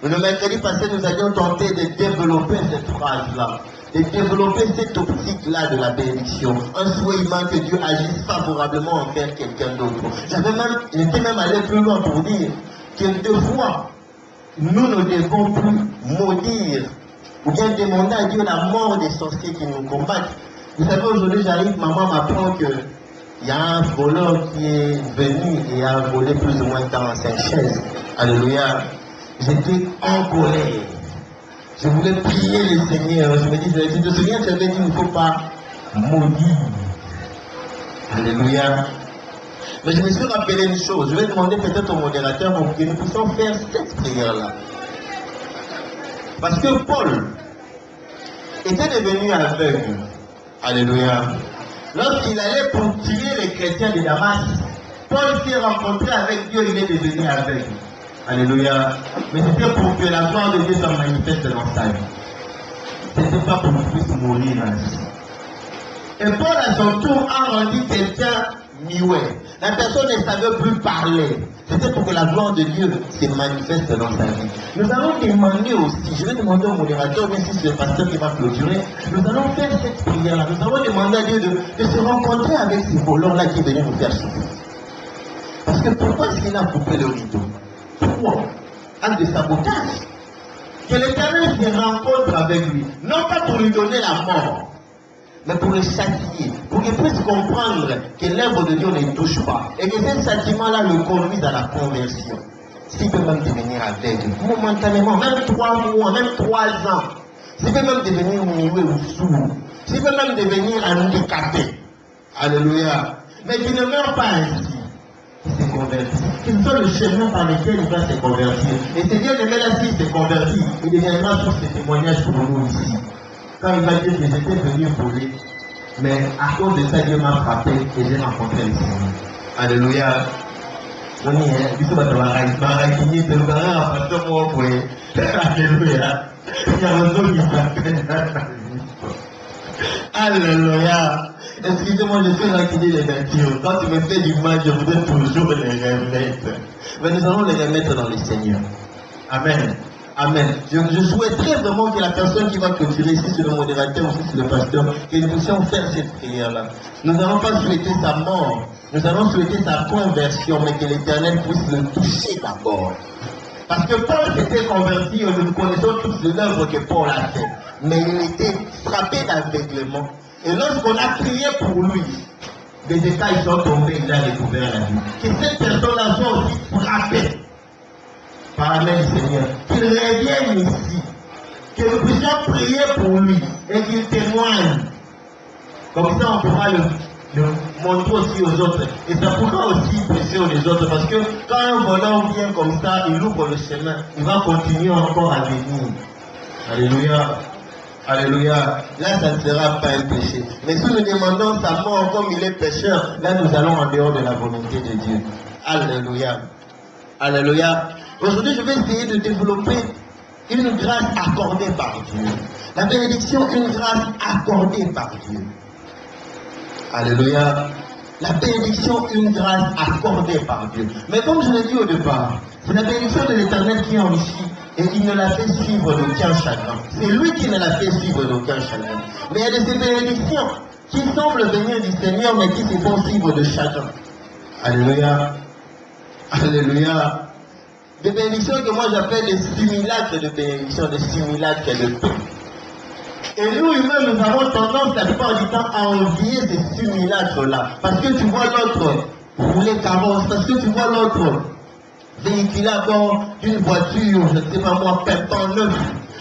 Le mercredi passé, nous avions tenté de développer cette phrase-là, de développer cette optique-là de la bénédiction. Un souhait humain que Dieu agisse favorablement envers quelqu'un d'autre. J'étais même allé plus loin pour dire que deux fois, nous ne devons plus maudire ou bien demander à Dieu la mort des sorciers qui nous combattent. Vous savez, aujourd'hui, j'arrive, maman m'apprend que il y a un voleur qui est venu et a volé plus ou moins 45 chaises. Alléluia. J'étais en colère. Je voulais prier le Seigneur. Je me dis, tu te souviens, tu avais dit, il ne faut pas maudire. Alléluia. Mais je me suis rappelé une chose. Je vais demander peut-être au modérateur pour que nous puissions faire cette prière-là. Parce que Paul était devenu aveugle. Alléluia. Lorsqu'il allait pour tuer les chrétiens de Damas, Paul s'est rencontré avec Dieu, il est devenu aveugle. Alléluia. Mais c'était pour que la gloire de Dieu soit manifeste dans sa vie. Ce n'était pas pour qu'il puisse mourir ainsi. Et Paul à son tour a rendu quelqu'un muet. La personne ne savait plus parler. C'était pour que la gloire de Dieu se manifeste dans sa vie. Nous allons demander aussi, je vais demander au modérateur, même si c'est le pasteur qui va clôturer, nous allons faire cette prière-là. Nous allons demander à Dieu de se rencontrer avec ces voleurs-là qui venaient nous faire souffrir. Parce que pourquoi est-ce qu'il a coupé le rideau? Pourquoi? Acte de sabotage. Que l'Éternel se rencontre avec lui, non pas pour lui donner la mort, mais pour le châtier, pour qu'il puisse comprendre que l'œuvre de Dieu ne touche pas, et que ce châtiment-là le conduise à la conversion. S'il peut même devenir aveugle, momentanément, même 3 mois, même 3 ans, s'il peut même devenir muet ou sourd, s'il peut même devenir handicapé, Alléluia. Mais qui ne meurt pas ainsi. Il s'est converti. Quel soit le chemin par lequel il va se convertir. Et c'est bien aimé là, s'il s'est converti, il deviendra sur ses témoignages pour nous ici. Quand il va dire que j'étais venu pour lui, mais à cause de ça, Dieu m'a frappé et j'ai rencontré le Seigneur. Alléluia. On y est, du coup, on va raquiner, c'est le barrage à pasteur pour envoyer. Alléluia. Il y a un autre qui s'appelle. Alléluia. Excusez-moi, je fais raquiner les natures. Quand tu me fais du mal, je voudrais toujours les remettre. Mais nous allons les remettre dans le Seigneur. Amen. Amen. Je souhaiterais vraiment que la personne qui va clôturer, si c'est le modérateur ou si c'est le pasteur, que nous puissions faire cette prière-là. Nous n'allons pas souhaiter sa mort. Nous allons souhaiter sa conversion, mais que l'Éternel puisse le toucher d'abord. Parce que Paul s'était converti, nous connaissons tous l'œuvre que Paul a fait. Mais il était frappé d'aveuglement. Et lorsqu'on a prié pour lui, des écailles sont tombés, il a découvert la vie. Que cette personne-là soit aussi frappée par la main du Seigneur. Qu'il revienne ici. Que nous puissions prier pour lui et qu'il témoigne. Comme ça, on pourra le montrer aussi aux autres. Et ça pourra aussi presser aux autres. Parce que quand un voleur vient comme ça, il ouvre le chemin. Il va continuer encore à venir. Alléluia. Alléluia. Là, ça ne sera pas un péché. Mais si nous demandons sa mort comme il est pécheur, là, nous allons en dehors de la volonté de Dieu. Alléluia. Alléluia. Aujourd'hui, je vais essayer de développer une grâce accordée par Dieu. La bénédiction, une grâce accordée par Dieu. Alléluia. La bénédiction, une grâce accordée par Dieu. Mais comme je l'ai dit au départ, c'est la bénédiction de l'Éternel qui enrichit et il ne la fait suivre d'aucun chagrin. C'est lui qui ne la fait suivre d'aucun chagrin. Mais il y a de ces bénédictions qui semblent venir du Seigneur mais qui se font suivre de chagrin. Alléluia. Alléluia. Des bénédictions que moi j'appelle des simulacres de bénédictions, des simulacres de paix. Et nous humains, nous avons tendance la plupart du temps à envier ces simulacres-là. Parce que tu vois l'autre rouler carrosse, parce que tu vois l'autre véhiculer à bord d'une voiture, je ne sais pas moi, pimpant neuf.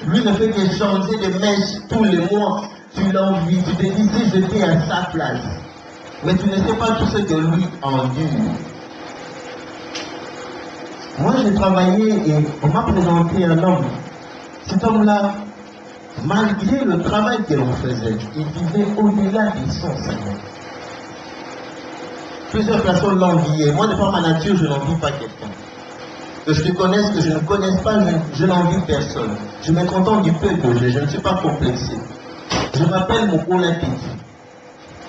Lui ne fait que changer de mèche tous les mois. Tu l'envies, tu te dis si j'étais à sa place. Mais tu ne sais pas tout ce que lui endure. Moi j'ai travaillé et on m'a présenté un homme. Cet homme-là, malgré le travail que l'on faisait, il vivait au-delà de son salaire. Plusieurs personnes l'enviaient. Moi, de par ma nature, je n'envie pas quelqu'un. Que je te connaisse, que je ne connaisse pas, je n'envie personne. Je me contente du peu que j'ai, je ne suis pas complexé. Je m'appelle Mokola Titi.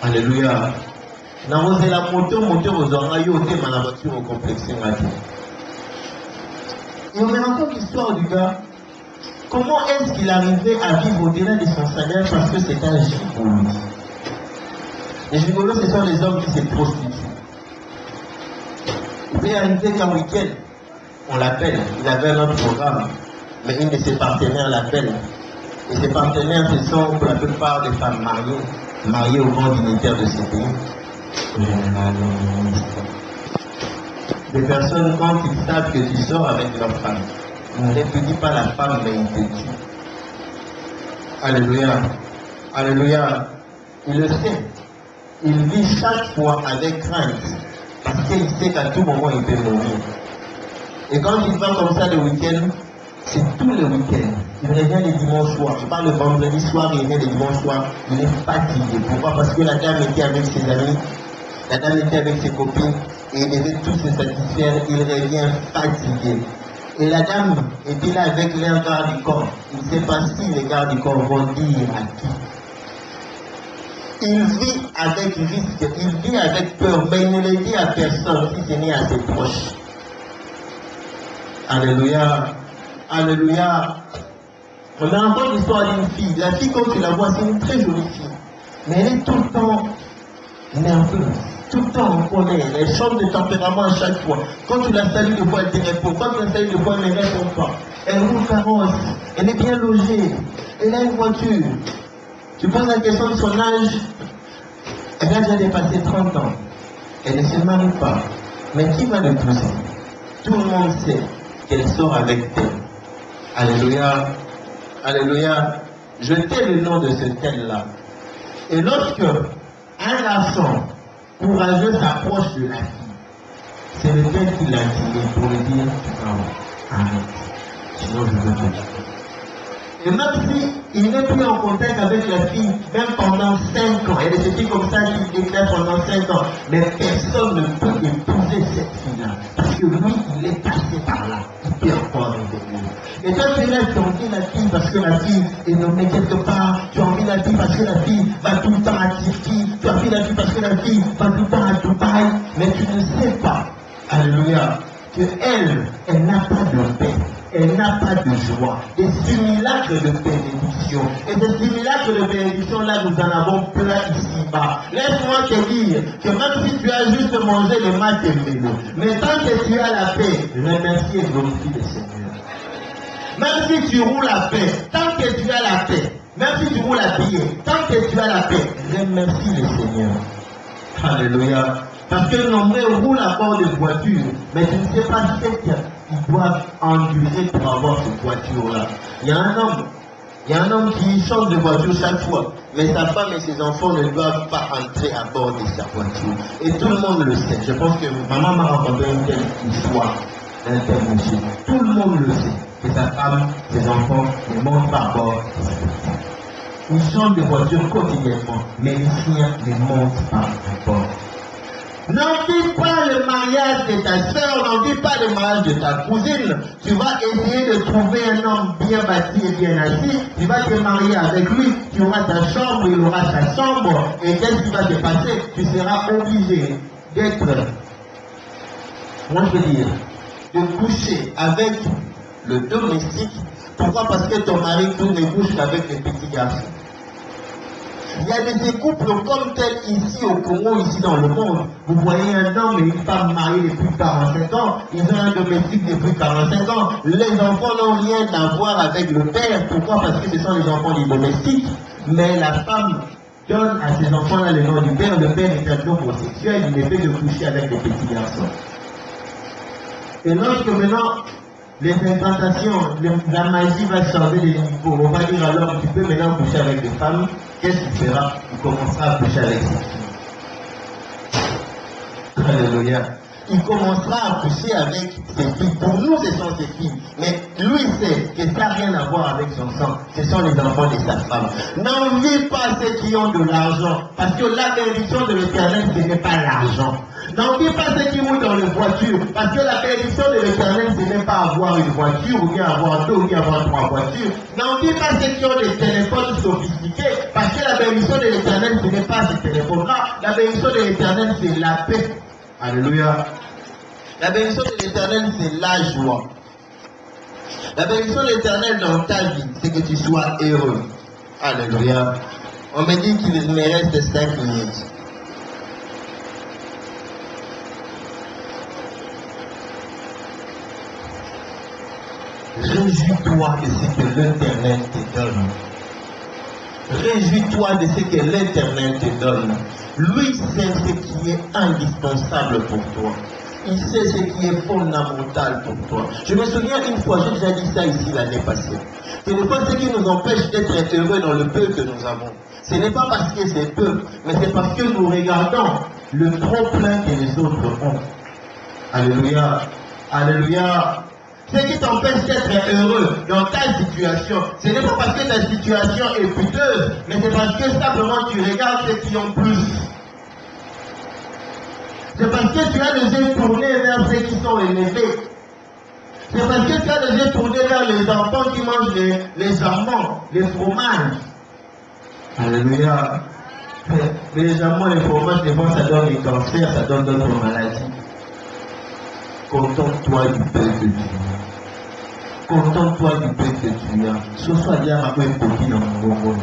Alléluia. N'avons la moteur aux oreilles, au thème à la voiture au complexé. Et on me raconte l'histoire du gars. Comment est-ce qu'il arrivait à vivre au-delà de son salaire parce que c'est un gigolo. Les gigolos, ce sont les hommes qui se prostituent. Il peut arriver qu'un week-end, on l'appelle, il avait un autre programme, mais une de ses partenaires l'appelle. Et ses partenaires, ce sont pour la plupart des femmes mariées aux grands dignitaires de ce pays. Des personnes, quand ils savent que tu sors avec leur femme, ne répudie pas la femme, mais il te tue. Alléluia. Alléluia. Il le sait. Il vit chaque fois avec crainte. Parce qu'il sait qu'à tout moment, il peut mourir. Et quand il va comme ça le week-end, c'est tout le week-end. Il revient le dimanche soir. Je parle le vendredi soir, il revient le dimanche soir. Il est fatigué. Pourquoi? Parce que la dame était avec ses amis. La dame était avec ses copines. Et il devait tous se satisfaire. Il revient fatigué. Et la dame était là avec les gardes du corps. Il ne sait pas si les gardes du corps vont dire à qui. Il vit avec risque, il vit avec peur, mais il ne le dit à personne si ce n'est à ses proches. Alléluia. Alléluia. On a encore l'histoire d'une fille. La fille, quand tu la vois, c'est une très jolie fille. Mais elle est tout le temps nerveuse. Tout le temps en colère. Elle change de tempérament à chaque fois. Quand tu la salues de fois, elle te répond. Quand tu la salues de fois, elle ne répond pas. Elle roule carrosse. Elle est bien logée. Elle a une voiture. Tu poses la question de son âge. Elle a déjà dépassé 30 ans. Elle ne se marie pas. Mais qui va l'épouser? Tout le monde sait qu'elle sort avec elle. Alléluia. Alléluia. Je tais le nom de ce tel-là. Et lorsque, Un garçon courageux s'approche de la fille. C'est le père qui l'a tiré pour lui dire, non, arrête, sinon je veux te tuer. Et même s'il n'est plus en contact avec la fille, même pendant 5 ans, il y a des filles comme ça qui déclarent pendant 5 ans, mais personne ne peut épouser cette fille-là. Parce que lui, il est passé par là. Il peut encore revenir. Et toi, tu es là, tu as envie la fille parce que la fille est nommée quelque part. Tu as envie la fille parce que la fille va tout le temps à Tifti. Tu as envie la fille parce que la fille va tout le temps à Dubaï. Mais tu ne sais pas, alléluia, qu'elle n'a pas de paix. Elle n'a pas de joie. Des simulacres de bénédiction. Et ces simulacres de bénédiction-là, nous en avons plein ici-bas. Laisse-moi te dire que même si tu as juste mangé le matin et le mais tant que tu as la paix, remercie et glorifie le Seigneur. Même si tu roules la paix, tant que tu as la paix, même si tu roules à pied, tant que tu as la paix, remercie le Seigneur. Alléluia. Parce que nombreux roulent à bord de voitures, mais tu ne sais pas ce qu'ils doivent endurer pour avoir cette voiture-là. Il y a un homme qui change de voiture chaque fois, mais sa femme et ses enfants ne doivent pas entrer à bord de sa voiture. Et tout le monde le sait. Je pense que maman m'a raconté une telle histoire d'un tel monsieur. Tout le monde le sait, que sa femme, ses enfants ne montent pas à bord de sa voiture. Ils changent de voiture quotidiennement, mais les siens ne montent pas à bord. N'envie pas le mariage de ta soeur, n'envie pas le mariage de ta cousine. Tu vas essayer de trouver un homme bien bâti et bien assis. Tu vas te marier avec lui. Tu auras ta chambre, il aura sa chambre. Et qu'est-ce qui va se passer? Tu seras obligé d'être, moi je veux dire, de coucher avec le domestique. Pourquoi? Parce que ton mari ne couche qu'avec les petits garçons. Il y a des couples comme tels ici au Congo, ici dans le monde. Vous voyez un homme et une femme mariés depuis 45 ans. Ils ont un domestique depuis 45 ans. Les enfants n'ont rien à voir avec le père. Pourquoi? Parce que ce sont les enfants du domestique. Mais la femme donne à ses enfants-là le nom du père. Le père est un homosexuel. Il est fait de coucher avec les petits garçons. Et lorsque maintenant les implantations, la magie va changer de niveau. On va dire alors, tu peux maintenant coucher avec des femmes. Qu'est-ce qu'il fera? Il commencera à coucher avec ses filles. Alléluia. Il commencera à coucher avec ses filles. Pour nous, ce sont ses filles. Mais lui sait que ça n'a rien à voir avec son sang. Ce sont les enfants de sa femme. N'envie pas ceux qui ont de l'argent. Parce que la bénédiction de l'Éternel, ce n'est pas l'argent. N'envie pas ceux qui roulent dans les voitures. Parce que la bénédiction de l'Éternel, ce n'est pas avoir une voiture, ou bien avoir deux, ou bien avoir 3 voitures. N'envie pas ceux qui ont des téléphones sophistiqués. Parce que la bénédiction de l'Éternel, ce n'est pas ces téléphones-là. La bénédiction de l'Éternel, c'est la paix. Alléluia. La bénédiction de l'Éternel, c'est la joie. La bénédiction de l'Éternel dans ta vie, c'est que tu sois heureux. Alléluia. On me dit qu'il me reste 5 minutes. Réjouis-toi de ce que l'Éternel te donne. Réjouis-toi de ce que l'Éternel te donne. Lui sait ce qui est indispensable pour toi. Il sait ce qui est fondamental pour toi. Je me souviens une fois, j'ai déjà dit ça ici l'année passée, que des fois ce qui nous empêche d'être heureux dans le peu que nous avons, ce n'est pas parce que c'est peu, mais c'est parce que nous regardons le trop-plein que les autres ont. Alléluia. Alléluia. Ce qui t'empêche d'être heureux dans ta situation, ce n'est pas parce que ta situation est puteuse, mais c'est parce que simplement tu regardes ceux qui ont plus. C'est parce que tu as les yeux tournés vers ceux qui sont élevés. C'est parce que tu as les yeux tournés vers les enfants qui mangent les jambons, les fromages. Alléluia. Mais les jambons, les fromages, des fois, ça donne des cancers, ça donne d'autres maladies. Contente-toi du peu que tu as. Contente-toi du peu que tu as. Sois bien à peu près dans mon monde.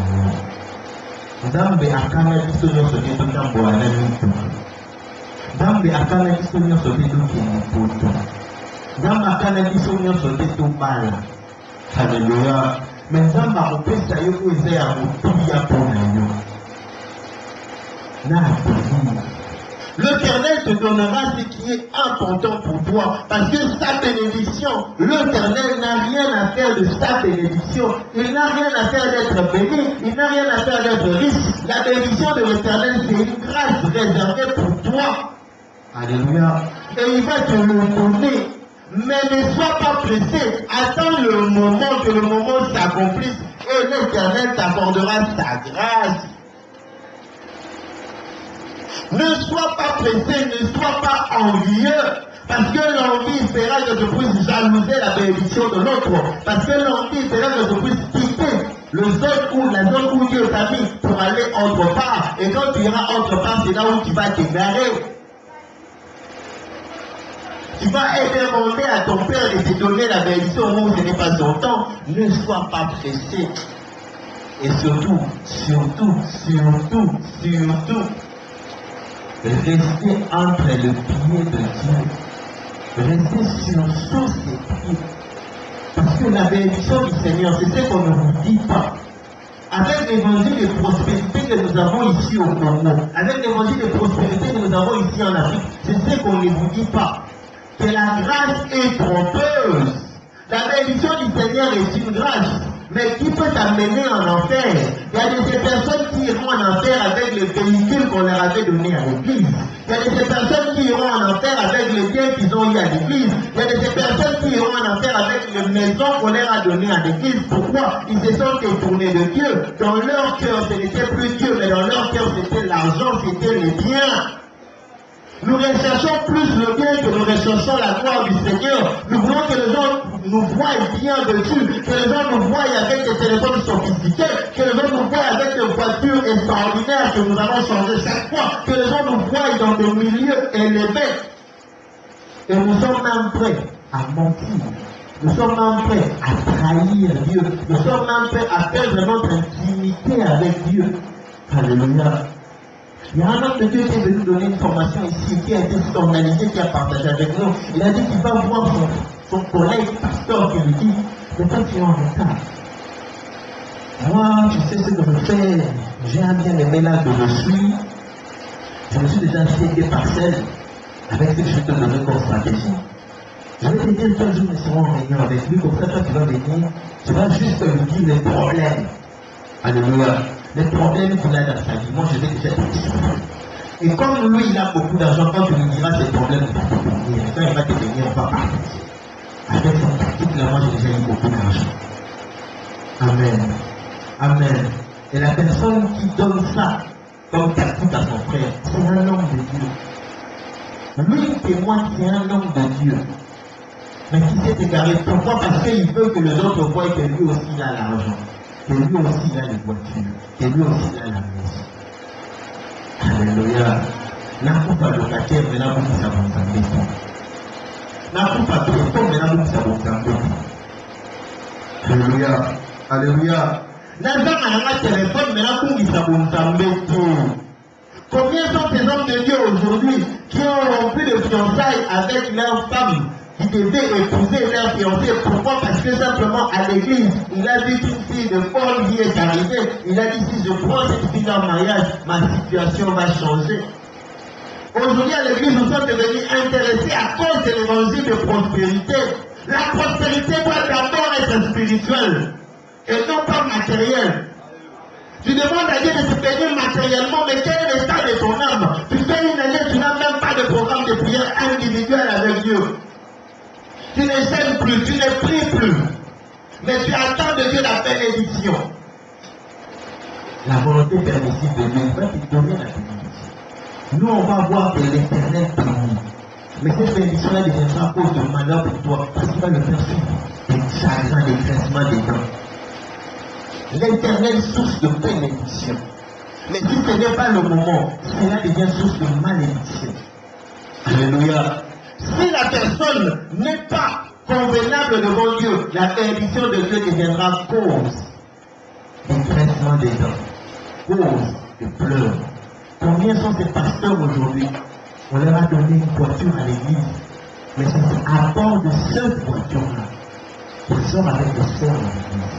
Nzambe akana biso nyonso te totambola na mitu. Nzambe akana biso nyonso te tokende poto. Nzambe akana biso nyonso te tobala. Alléluia. Mais Nzambe akopesa yo oyo eza ya motuya mpo na yo. Na akolia. L'Éternel te donnera ce qui est important pour toi. Parce que sa bénédiction, l'Éternel n'a rien à faire de sa bénédiction. Il n'a rien à faire d'être béni. Il n'a rien à faire d'être riche. La bénédiction de l'Éternel, c'est une grâce réservée pour toi. Alléluia. Et il va te le donner. Mais ne sois pas pressé. Attends le moment que le moment s'accomplisse. Et l'Éternel t'accordera sa grâce. Ne sois pas pressé, ne sois pas envieux, parce que l'envie fera que je puisse jalouser la bénédiction de l'autre, parce que l'envie fera que je puisse quitter la zone où Dieu t'a mis pour aller autre part, et quand tu iras autre part, c'est là où tu vas t'égarer. Tu vas demander à ton Père de te donner la bénédiction au moment où ce n'est pas son temps. Ne sois pas pressé. Et surtout, restez entre le pied de Dieu. Restez sur ses pieds. Parce que la bénédiction du Seigneur, c'est ce qu'on ne vous dit pas. Avec l'évangile de prospérité que nous avons ici au Congo, avec l'évangile de prospérité que nous avons ici en Afrique, c'est ce qu'on ne vous dit pas. Que la grâce est trompeuse. La bénédiction du Seigneur est une grâce. Mais qui peut t'amener en enfer? Il y a des personnes qui iront en enfer avec les véhicules qu'on leur avait donnés à l'église. Il y a des personnes qui iront en enfer avec les biens qu'ils ont eu à l'église. Il y a des personnes qui iront en enfer avec les maisons qu'on leur a données à l'église. Pourquoi? Ils se sont détournés de Dieu. Dans leur cœur, ce n'était plus Dieu, mais dans leur cœur, c'était l'argent, c'était les biens. Nous recherchons plus le bien que nous recherchons la gloire du Seigneur. Nous voulons que les gens nous voient bien dessus, que les gens nous voient avec des téléphones sophistiqués, que les gens nous voient avec des voitures extraordinaires que nous allons changer chaque fois, que les gens nous voient dans des milieux élevés. Et nous sommes même prêts à mentir. Nous sommes même prêts à trahir Dieu. Nous sommes même prêts à perdre notre intimité avec Dieu. Alléluia. Il y a un homme de Dieu qui est venu donner une formation ici, qui a été scandalisé, qui a partagé avec nous. Il a dit qu'il va voir son collègue pasteur qui lui dit, mais toi tu es en retard. Moi, tu sais ce que je fais, j'ai un bien-aimé là que je suis. Je me suis déjà acheté des parcelles avec ce que je vais te donner comme stratégie. Je vais te dire quel jour nous serons en réunion avec lui, comme ça toi tu vas venir, tu vas juste lui dire les problèmes. Alléluia. Les problèmes qu'il a dans sa vie, moi je vais déjà te dire. Et comme lui il a beaucoup d'argent, quand tu lui diras ses problèmes, il va te venir. Quand il va te venir, on va partir. Avec son tactique là, moi j'ai déjà eu beaucoup d'argent. Amen. Amen. Et la personne qui donne ça comme tactique à son frère, c'est un homme de Dieu. Lui témoigne, c'est un homme de Dieu. Mais qui s'est égaré. Pourquoi? Parce qu'il veut que les autres voient que lui aussi il a l'argent. Que lui aussi il a les voitures, que lui aussi il a la maison. Alléluia. La coupe à locataire, mais la coupe ça va s'embêter. La coupe à téléphone, mais la coupe ça va s'embêter. Alléluia. Alléluia. La femme a un téléphone, mais la coupe ça va s'embêter. Combien sont ces hommes de Dieu aujourd'hui qui ont rompu de fiançailles avec leur femme? Qui devait épouser leur fiancé. Pourquoi? Parce que simplement à l'église, il a vu qu'une fille de bonne vie est arrivée. Il a dit, si je prends cette fille en mariage, ma situation va changer. Aujourd'hui à l'église, nous sommes devenus intéressés à cause de l'évangile de prospérité. La prospérité doit d'abord être spirituelle et non pas matérielle. Tu demandes à Dieu de te bénir matériellement, mais quel est l'état de ton âme? Tu fais une année, tu n'as même pas de programme de prière individuel avec Dieu. Tu ne sèmes plus, tu ne pries plus. Mais tu attends de Dieu la bénédiction. La volonté permissive de Dieu va te donner la bénédiction. Nous, on va voir que l'Éternel bénit. Mais cette bénédiction-là deviendra cause de malheur pour toi. Parce qu'il va le faire sur des chagrins, des graissements des dents. L'Éternel source de bénédiction. Mais si ce n'est pas le moment, cela devient source de malédiction. Alléluia. Si la personne n'est pas convenable devant Dieu, la bénédiction de Dieu deviendra cause de graissement des dents, cause de pleurs. Combien sont ces pasteurs aujourd'hui? On leur a donné une voiture à l'église, mais c'est à bord de cette voiture-là qu'ils sortent avec les sœurs de l'église,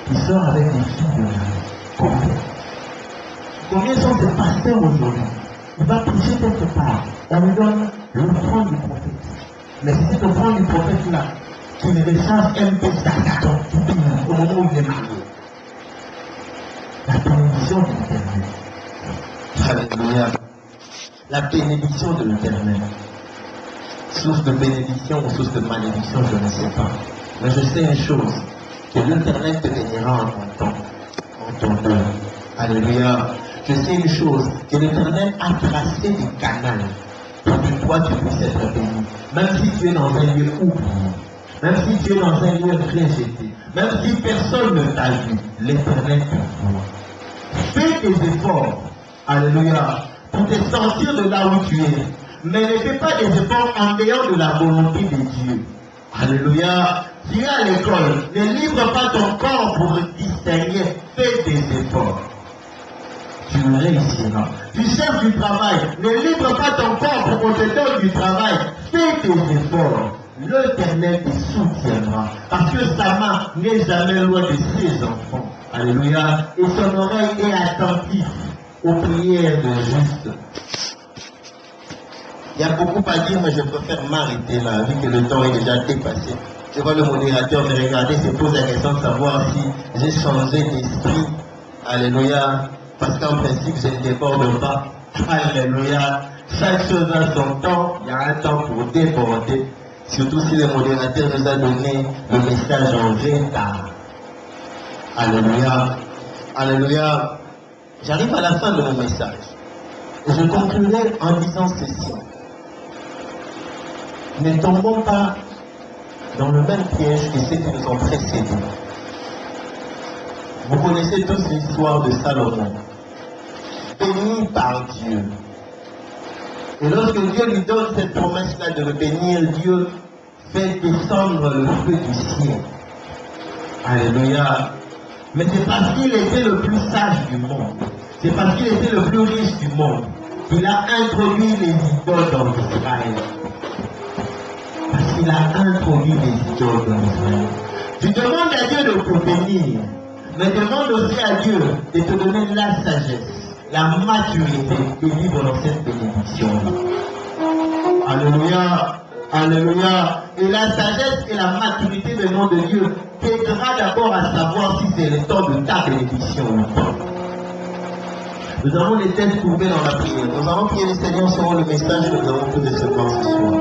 qu'ils sortent avec les filles de la. Combien sont ces pasteurs aujourd'hui? il va prêcher quelque part. On lui donne l'offrande du prophète. Mais c'est cette offrande du prophète-là qui ne décharge un peu sacerdoce au moment où il est marié. La bénédiction de l'Éternel. Alléluia. La bénédiction de l'Éternel. Source de bénédiction ou source de malédiction, je ne sais pas. Mais je sais une chose, que l'Éternel te bénira en ton temps, en ton heure. Alléluia. Je sais une chose, que l'Éternel a tracé des canaux pour que toi tu puisses être béni. Même si tu es dans un lieu oublié, même si tu es dans un lieu rejeté, même si personne ne t'a vu, l'Éternel te voit. Fais tes efforts, alléluia, pour te sortir de là où tu es. Mais ne fais pas des efforts en dehors de la volonté de Dieu. Alléluia. Tu es à l'école, ne livre pas ton corps pour distinguer. Fais des efforts. Tu réussiras. Tu cherches du travail, ne livre pas ton corps pour qu'on te donne du travail. Fais des efforts. L'Éternel te soutiendra. Parce que sa main n'est jamais loin de ses enfants. Alléluia. Et son oreille est attentive aux prières de juste. Il y a beaucoup à dire, mais je préfère m'arrêter là, vu que le temps est déjà dépassé. Je vois le modérateur me regarder, se pose la question de savoir si j'ai changé d'esprit. Alléluia. Parce qu'en principe, je ne déborde pas. Alléluia. Chaque chose a son temps. Il y a un temps pour déborder. Surtout si le modérateur nous a donné le message en retard. Alléluia. Alléluia. J'arrive à la fin de mon message. Et je conclurai en disant ceci. Ne tombons pas dans le même piège que ceux qui nous ont précédés. Vous connaissez tous l'histoire de Salomon, béni par Dieu. Et lorsque Dieu lui donne cette promesse-là de le bénir, Dieu fait descendre le feu du ciel. Alléluia. Mais c'est parce qu'il était le plus sage du monde. C'est parce qu'il était le plus riche du monde qu'il a introduit les idoles dans Israël. Parce qu'il a introduit les idoles dans Israël. Tu demandes à Dieu de te bénir, mais demande aussi à Dieu de te donner la sagesse, la maturité de vivre dans cette bénédiction-là. Alléluia, alléluia. Et la sagesse et la maturité venant de Dieu t'aidera d'abord à savoir si c'est le temps de ta bénédiction ou pas. Nous avons les têtes courbées dans la prière. Nous allons prier le Seigneur selon le message que nous avons pu recevoir ce soir.